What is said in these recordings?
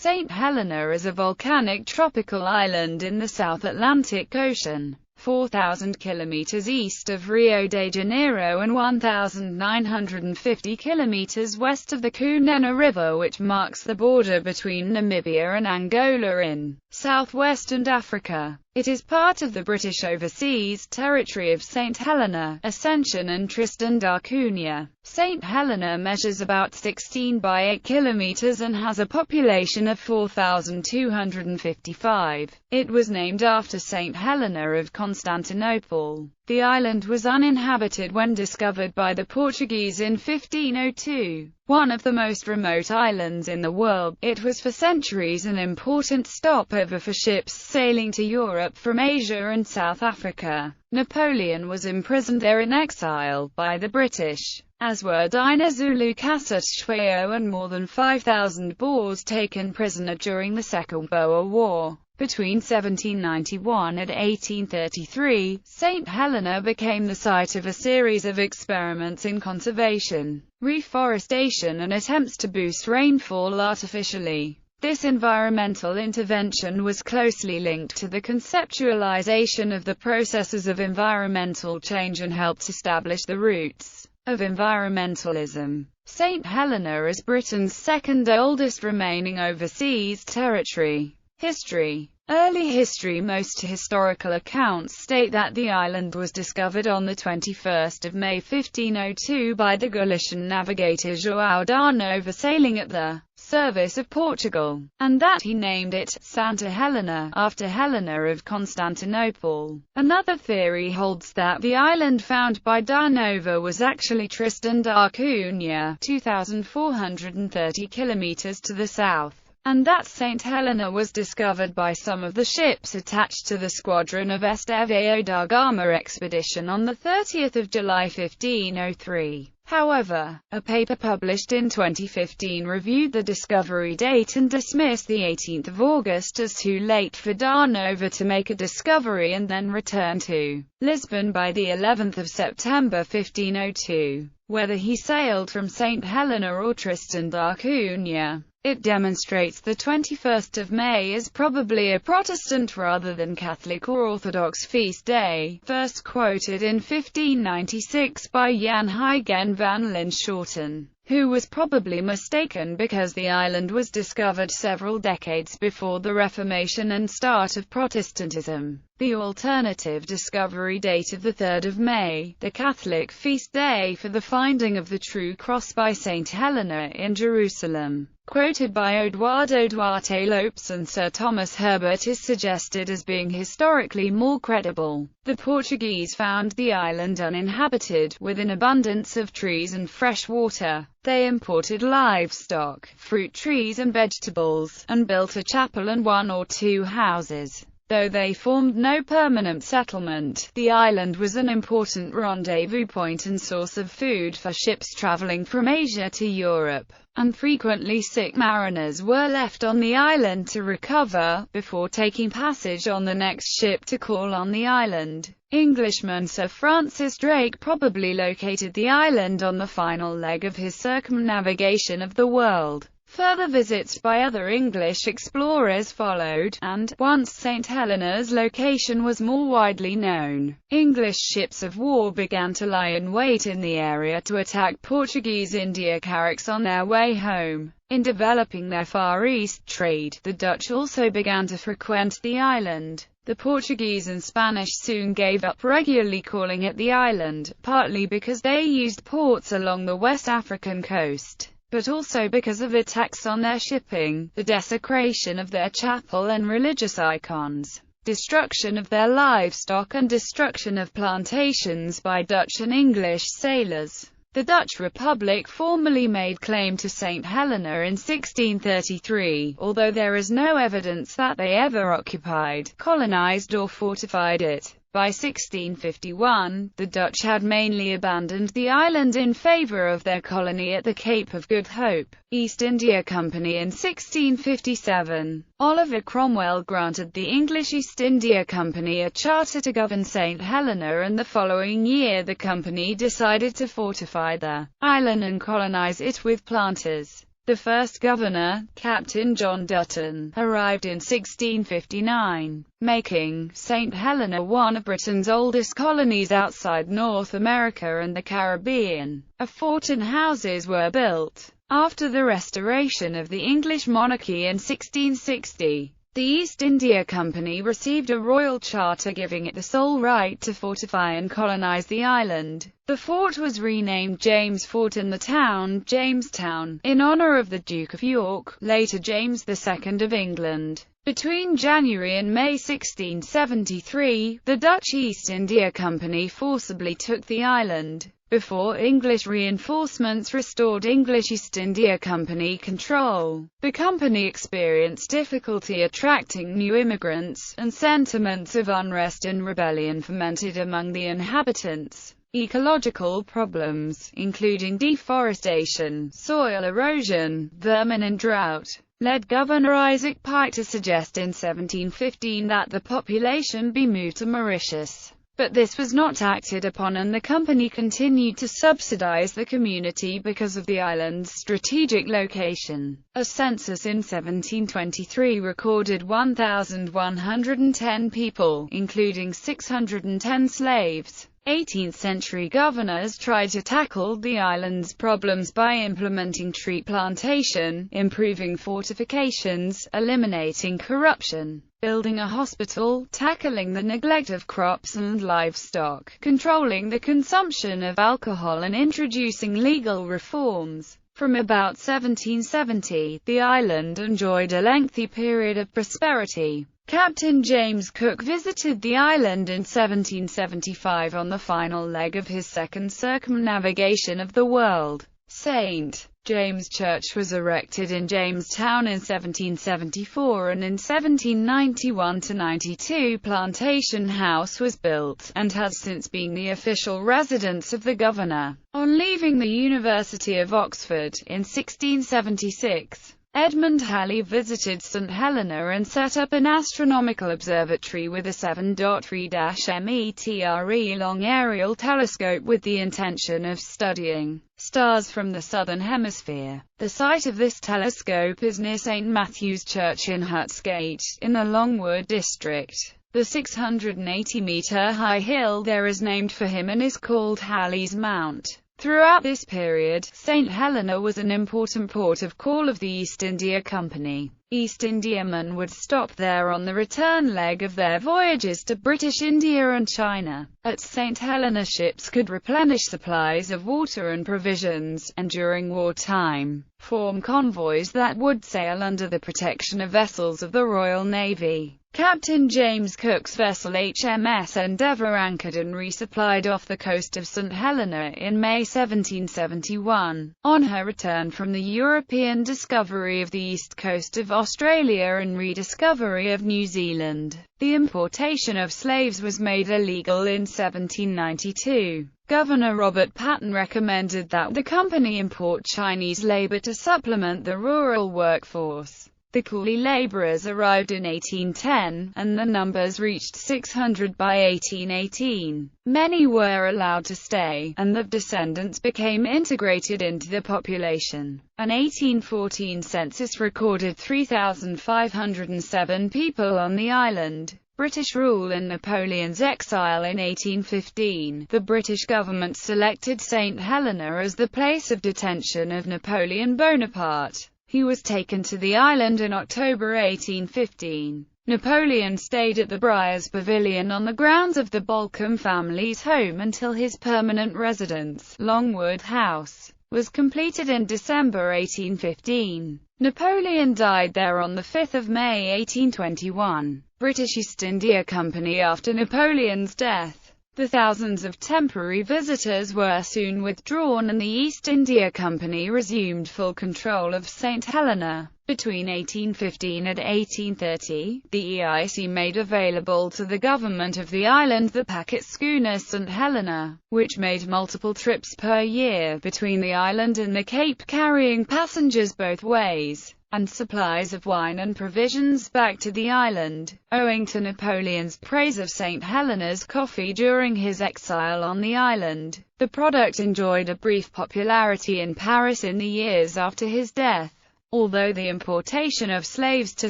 St. Helena is a volcanic tropical island in the South Atlantic Ocean, 4,000 kilometers east of Rio de Janeiro and 1,950 kilometers west of the Cunene River, which marks the border between Namibia and Angola in southwestern Africa. It is part of the British Overseas Territory of St. Helena, Ascension and Tristan da Cunha. St. Helena measures about 16 by 8 kilometers and has a population of 4,255. It was named after St. Helena of Constantinople. The island was uninhabited when discovered by the Portuguese in 1502. One of the most remote islands in the world, it was for centuries an important stopover for ships sailing to Europe from Asia and South Africa. Napoleon was imprisoned there in exile by the British, as were Dinizulu Kasutshwayo and more than 5,000 Boers taken prisoner during the Second Boer War. Between 1791 and 1833, St. Helena became the site of a series of experiments in conservation, reforestation and attempts to boost rainfall artificially. This environmental intervention was closely linked to the conceptualization of the processes of environmental change and helped establish the roots of environmentalism. St. Helena is Britain's second oldest remaining overseas territory. History. Early history. Most historical accounts state that the island was discovered on the 21st of May 1502 by the Galician navigator João da Nova sailing at the service of Portugal, and that he named it Santa Helena, after Helena of Constantinople. Another theory holds that the island found by da Nova was actually Tristan da Cunha, 2,430 kilometers to the south, and that St. Helena was discovered by some of the ships attached to the squadron of Estevão da Gama expedition on 30 July 1503. However, a paper published in 2015 reviewed the discovery date and dismissed the 18th of August as too late for da Nova to make a discovery and then return to Lisbon by the 11th of September 1502. Whether he sailed from St. Helena or Tristan da Cunha, it demonstrates the 21st of May is probably a Protestant rather than Catholic or Orthodox feast day, first quoted in 1596 by Jan Huygen van Linschoten, who was probably mistaken because the island was discovered several decades before the Reformation and start of Protestantism. The alternative discovery date of 3 May, the Catholic feast day for the finding of the true cross by St. Helena in Jerusalem, quoted by Eduardo Duarte Lopes and Sir Thomas Herbert, is suggested as being historically more credible. The Portuguese found the island uninhabited, with an abundance of trees and fresh water. They imported livestock, fruit trees and vegetables, and built a chapel and 1 or 2 houses. Though they formed no permanent settlement, the island was an important rendezvous point and source of food for ships traveling from Asia to Europe, and frequently sick mariners were left on the island to recover, before taking passage on the next ship to call on the island. Englishman Sir Francis Drake probably located the island on the final leg of his circumnavigation of the world. Further visits by other English explorers followed, and, once St. Helena's location was more widely known, English ships of war began to lie in wait in the area to attack Portuguese India carracks on their way home. In developing their Far East trade, the Dutch also began to frequent the island. The Portuguese and Spanish soon gave up regularly calling at the island, partly because they used ports along the West African coast, but also because of attacks on their shipping, the desecration of their chapel and religious icons, destruction of their livestock and destruction of plantations by Dutch and English sailors. The Dutch Republic formally made claim to St. Helena in 1633, although there is no evidence that they ever occupied, colonized or fortified it. By 1651, the Dutch had mainly abandoned the island in favor of their colony at the Cape of Good Hope. East India Company in 1657. Oliver Cromwell granted the English East India Company a charter to govern St. Helena, and the following year the company decided to fortify the island and colonize it with planters. The first governor, Captain John Dutton, arrived in 1659, making St. Helena one of Britain's oldest colonies outside North America and the Caribbean. A fort and houses were built. After the restoration of the English monarchy in 1660, the East India Company received a royal charter giving it the sole right to fortify and colonize the island. The fort was renamed James Fort and the town, Jamestown, in honor of the Duke of York, later James II of England. Between January and May 1673, the Dutch East India Company forcibly took the island, before English reinforcements restored English East India Company control. The company experienced difficulty attracting new immigrants, and sentiments of unrest and rebellion fermented among the inhabitants. Ecological problems, including deforestation, soil erosion, vermin and drought, led Governor Isaac Pike to suggest in 1715 that the population be moved to Mauritius. But this was not acted upon, and the company continued to subsidize the community because of the island's strategic location. A census in 1723 recorded 1,110 people, including 610 slaves. 18th-century governors tried to tackle the island's problems by implementing tree plantation, improving fortifications, eliminating corruption, building a hospital, tackling the neglect of crops and livestock, controlling the consumption of alcohol and introducing legal reforms. From about 1770, the island enjoyed a lengthy period of prosperity. Captain James Cook visited the island in 1775 on the final leg of his second circumnavigation of the world. St. James Church was erected in Jamestown in 1774, and in 1791–92 Plantation House was built, and has since been the official residence of the governor. On leaving the University of Oxford, in 1676, Edmund Halley visited St. Helena and set up an astronomical observatory with a 7.3-metre long aerial telescope with the intention of studying stars from the southern hemisphere. The site of this telescope is near St. Matthew's Church in Hutsgate, in the Longwood district. The 680-metre high hill there is named for him and is called Halley's Mount. Throughout this period, St. Helena was an important port of call of the East India Company. East Indiamen would stop there on the return leg of their voyages to British India and China. At St. Helena, ships could replenish supplies of water and provisions, and during wartime, form convoys that would sail under the protection of vessels of the Royal Navy. Captain James Cook's vessel HMS Endeavour anchored and resupplied off the coast of St. Helena in May 1771. On her return from the European discovery of the east coast of Australia and rediscovery of New Zealand, the importation of slaves was made illegal in 1792. Governor Robert Patton recommended that the company import Chinese labor to supplement the rural workforce. The coolie laborers arrived in 1810, and the numbers reached 600 by 1818. Many were allowed to stay, and the descendants became integrated into the population. An 1814 census recorded 3,507 people on the island. British rule and Napoleon's exile in 1815, the British government selected St. Helena as the place of detention of Napoleon Bonaparte. He was taken to the island in October 1815. Napoleon stayed at the Briars Pavilion on the grounds of the Bolcombe family's home until his permanent residence, Longwood House, was completed in December 1815. Napoleon died there on 5 May 1821. British East India Company. After Napoleon's death, the thousands of temporary visitors were soon withdrawn and the East India Company resumed full control of St. Helena. Between 1815 and 1830, the EIC made available to the government of the island the packet schooner St. Helena, which made multiple trips per year between the island and the Cape, carrying passengers both ways. and supplies of wine and provisions back to the island. Owing to Napoleon's praise of St. Helena's coffee during his exile on the island, the product enjoyed a brief popularity in Paris in the years after his death. Although the importation of slaves to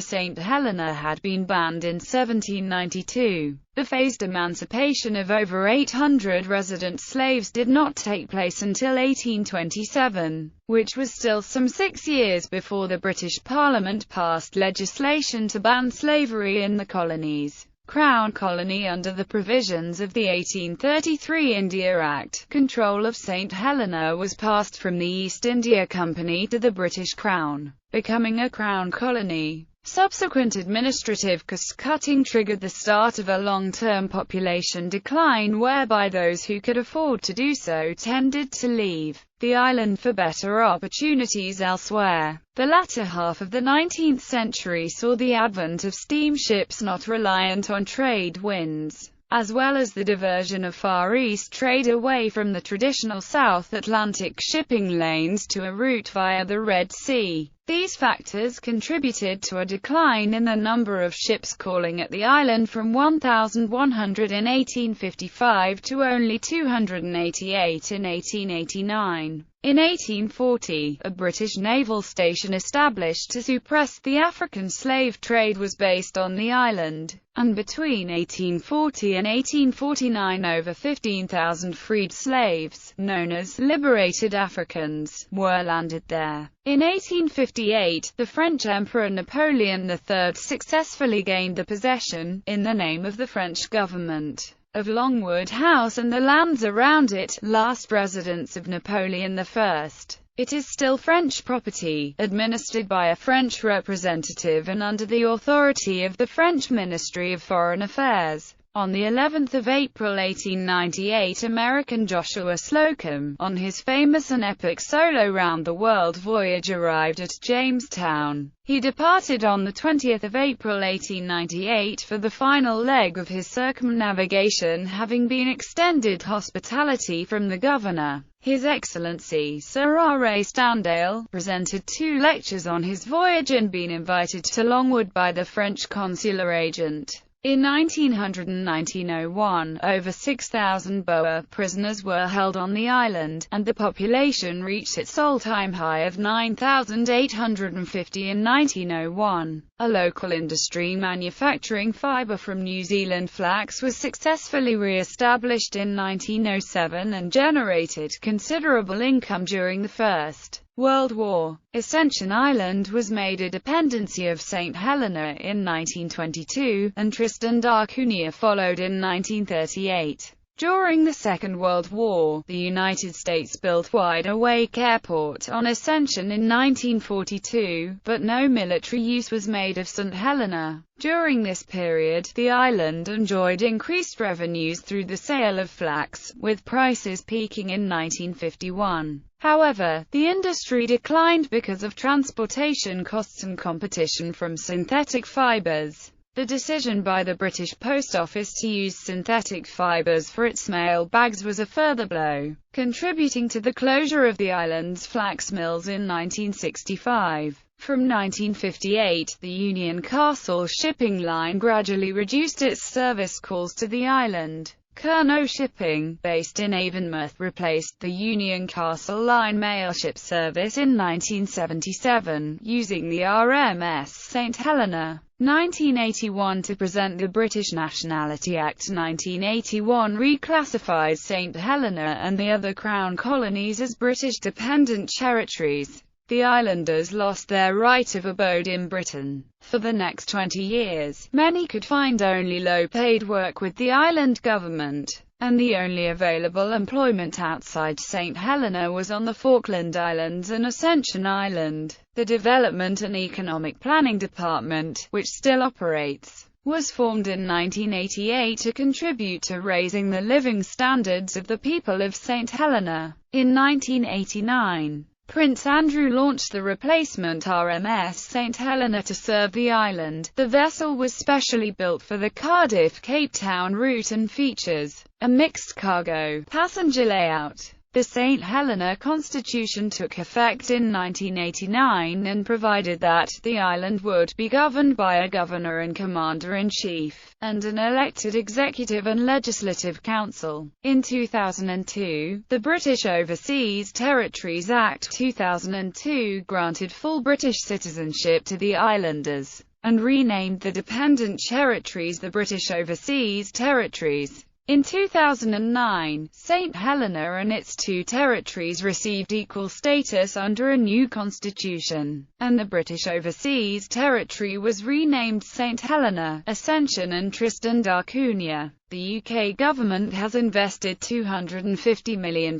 St. Helena had been banned in 1792, the phased emancipation of over 800 resident slaves did not take place until 1827, which was still some 6 years before the British Parliament passed legislation to ban slavery in the colonies. Crown Colony. Under the provisions of the 1833 India Act, control of St. Helena was passed from the East India Company to the British Crown, becoming a Crown Colony. Subsequent administrative cost-cutting triggered the start of a long-term population decline whereby those who could afford to do so tended to leave the island for better opportunities elsewhere. The latter half of the 19th century saw the advent of steamships not reliant on trade winds, as well as the diversion of Far East trade away from the traditional South Atlantic shipping lanes to a route via the Red Sea. These factors contributed to a decline in the number of ships calling at the island from 1,100 in 1855 to only 288 in 1889. In 1840, a British naval station established to suppress the African slave trade was based on the island, and between 1840 and 1849 over 15,000 freed slaves, known as liberated Africans, were landed there. In 1858, the French Emperor Napoleon III successfully gained the possession, in the name of the French government, of Longwood House and the lands around it, last residence of Napoleon I. It is still French property, administered by a French representative and under the authority of the French Ministry of Foreign Affairs. On the 11th of April 1898, American Joshua Slocum, on his famous and epic solo round-the-world voyage, arrived at Jamestown. He departed on the 20th of April 1898 for the final leg of his circumnavigation, having been extended hospitality from the Governor, His Excellency Sir R. A. Standale, presented 2 lectures on his voyage and been invited to Longwood by the French consular agent. In 1900 and 1901, over 6,000 Boer prisoners were held on the island, and the population reached its all-time high of 9,850 in 1901. A local industry manufacturing fibre from New Zealand flax was successfully re-established in 1907 and generated considerable income during the First World War. Ascension Island was made a dependency of St. Helena in 1922, and Tristan da Cunha followed in 1938. During the Second World War, the United States built Wide Awake Airport on Ascension in 1942, but no military use was made of St. Helena. During this period, the island enjoyed increased revenues through the sale of flax, with prices peaking in 1951. However, the industry declined because of transportation costs and competition from synthetic fibers. The decision by the British Post Office to use synthetic fibers for its mail bags was a further blow, contributing to the closure of the island's flax mills in 1965. From 1958, the Union Castle shipping line gradually reduced its service calls to the island. Curnow Shipping, based in Avonmouth, replaced the Union Castle Line mailship service in 1977, using the RMS St. Helena. 1981 To present the British Nationality Act 1981 reclassifies St. Helena and the other Crown colonies as British dependent territories. The islanders lost their right of abode in Britain. For the next 20 years, many could find only low-paid work with the island government, and the only available employment outside St. Helena was on the Falkland Islands and Ascension Island. The Development and Economic Planning Department, which still operates, was formed in 1988 to contribute to raising the living standards of the people of St. Helena. In 1989, Prince Andrew launched the replacement RMS St. Helena to serve the island. The vessel was specially built for the Cardiff-Cape Town route and features a mixed cargo passenger layout. The St. Helena Constitution took effect in 1989 and provided that the island would be governed by a governor and commander-in-chief, and an elected executive and legislative council. In 2002, the British Overseas Territories Act 2002 granted full British citizenship to the islanders, and renamed the dependent territories the British Overseas Territories. In 2009, St. Helena and its two territories received equal status under a new constitution, and the British Overseas Territory was renamed St. Helena, Ascension and Tristan da Cunha. The UK government has invested £250 million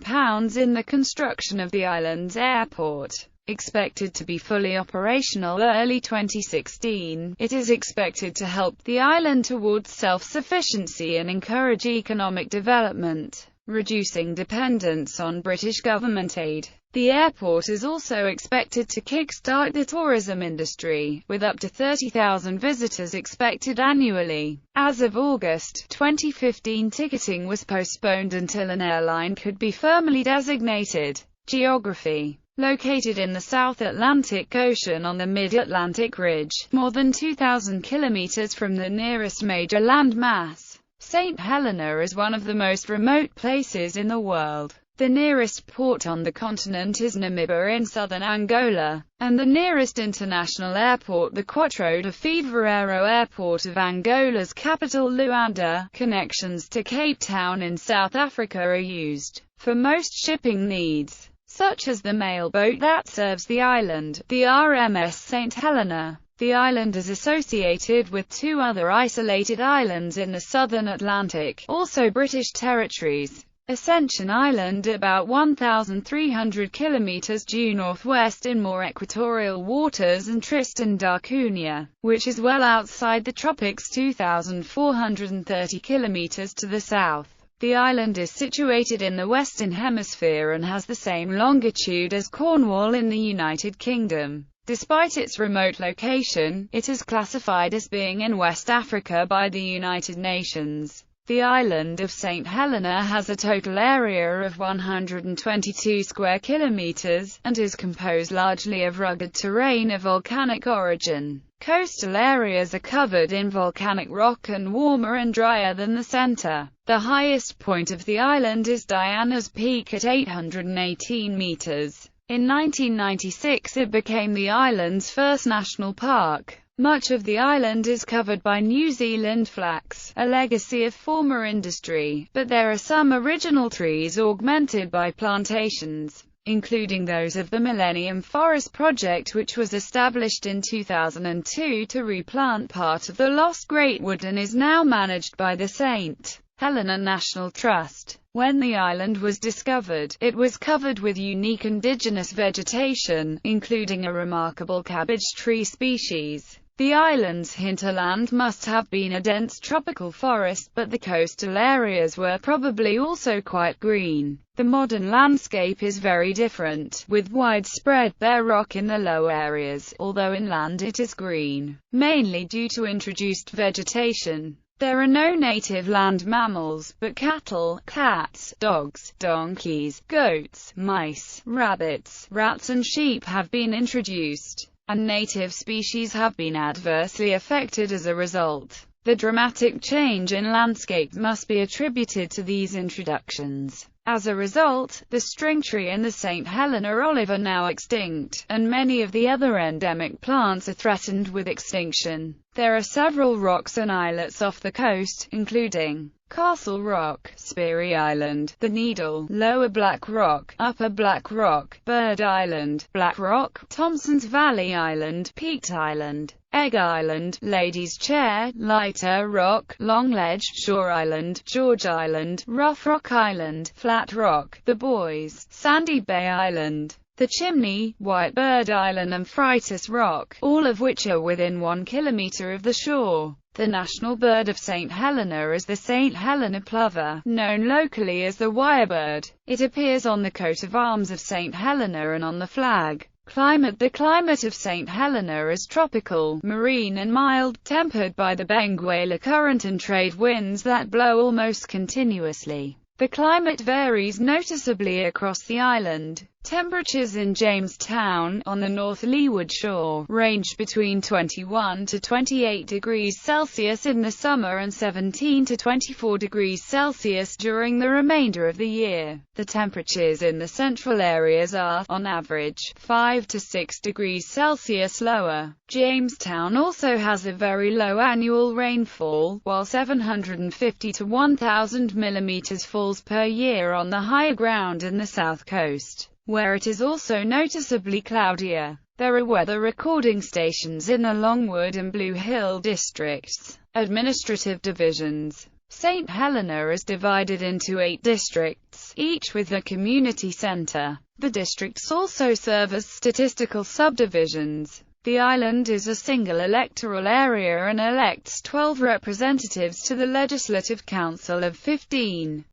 in the construction of the island's airport. Expected to be fully operational early 2016, it is expected to help the island towards self-sufficiency and encourage economic development, reducing dependence on British government aid. The airport is also expected to kickstart the tourism industry, with up to 30,000 visitors expected annually. As of August 2015, ticketing was postponed until an airline could be firmly designated. Geography. Located in the South Atlantic Ocean on the Mid-Atlantic Ridge, more than 2,000 kilometers from the nearest major landmass, St. Helena is one of the most remote places in the world. The nearest port on the continent is Namibia in southern Angola, and the nearest international airport, the Quatro de Fevereiro Airport of Angola's capital Luanda. Connections to Cape Town in South Africa are used for most shipping needs, such as the mail boat that serves the island, the RMS St. Helena. The island is associated with two other isolated islands in the southern Atlantic, also British territories. Ascension Island, about 1,300 kilometers due northwest in more equatorial waters, and Tristan da Cunha, which is well outside the tropics, 2,430 kilometers to the south. The island is situated in the Western Hemisphere and has the same longitude as Cornwall in the United Kingdom. Despite its remote location, it is classified as being in West Africa by the United Nations. The island of St. Helena has a total area of 122 square kilometers, and is composed largely of rugged terrain of volcanic origin. Coastal areas are covered in volcanic rock and warmer and drier than the center. The highest point of the island is Diana's Peak at 818 meters. In 1996 it became the island's first national park. Much of the island is covered by New Zealand flax, a legacy of former industry, but there are some original trees augmented by plantations, including those of the Millennium Forest Project, which was established in 2002 to replant part of the lost Great Wood and is now managed by the St. Helena National Trust. When the island was discovered, it was covered with unique indigenous vegetation, including a remarkable cabbage tree species. The island's hinterland must have been a dense tropical forest, but the coastal areas were probably also quite green. The modern landscape is very different, with widespread bare rock in the low areas, although inland it is green, mainly due to introduced vegetation. There are no native land mammals, but cattle, cats, dogs, donkeys, goats, mice, rabbits, rats and sheep have been introduced, and native species have been adversely affected as a result. The dramatic change in landscape must be attributed to these introductions. As a result, the string tree and the St. Helena olive are now extinct, and many of the other endemic plants are threatened with extinction. There are several rocks and islets off the coast, including Castle Rock, Speary Island, The Needle, Lower Black Rock, Upper Black Rock, Bird Island, Black Rock, Thompson's Valley Island, Peaked Island, Egg Island, Lady's Chair, Lighter Rock, Long Ledge, Shore Island, George Island, Rough Rock Island, Flat Rock, The Boys, Sandy Bay Island, The Chimney, White Bird Island and Freitas Rock, all of which are within 1 kilometer of the shore. The national bird of St. Helena is the St. Helena plover, known locally as the wirebird. It appears on the coat of arms of St. Helena and on the flag. Climate. The climate of St. Helena is tropical, marine and mild, tempered by the Benguela Current and trade winds that blow almost continuously. The climate varies noticeably across the island. Temperatures in Jamestown, on the North Leeward Shore, range between 21 to 28 degrees Celsius in the summer and 17 to 24 degrees Celsius during the remainder of the year. The temperatures in the central areas are, on average, 5 to 6 degrees Celsius lower. Jamestown also has a very low annual rainfall, while 750 to 1,000 millimeters falls per year on the higher ground in the south coast, where it is also noticeably cloudier. There are weather recording stations in the Longwood and Blue Hill districts. Administrative divisions. St. Helena is divided into 8 districts, each with a community center. The districts also serve as statistical subdivisions. The island is a single electoral area and elects 12 representatives to the Legislative Council of 15.